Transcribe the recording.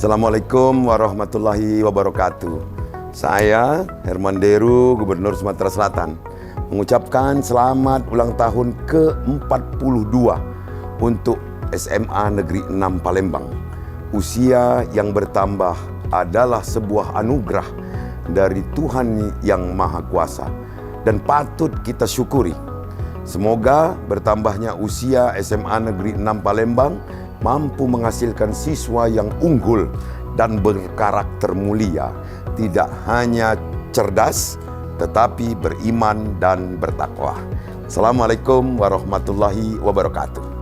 Assalamualaikum warahmatullahi wabarakatuh. Saya Herman Deru, Gubernur Sumatera Selatan, mengucapkan selamat ulang tahun ke-42 untuk SMA Negeri 6 Palembang. Usia yang bertambah adalah sebuah anugerah dari Tuhan Yang Maha Kuasa dan patut kita syukuri. Semoga bertambahnya usia SMA Negeri 6 Palembang mampu menghasilkan siswa yang unggul dan berkarakter mulia, tidak hanya cerdas tetapi beriman dan bertakwa. Assalamualaikum warahmatullahi wabarakatuh.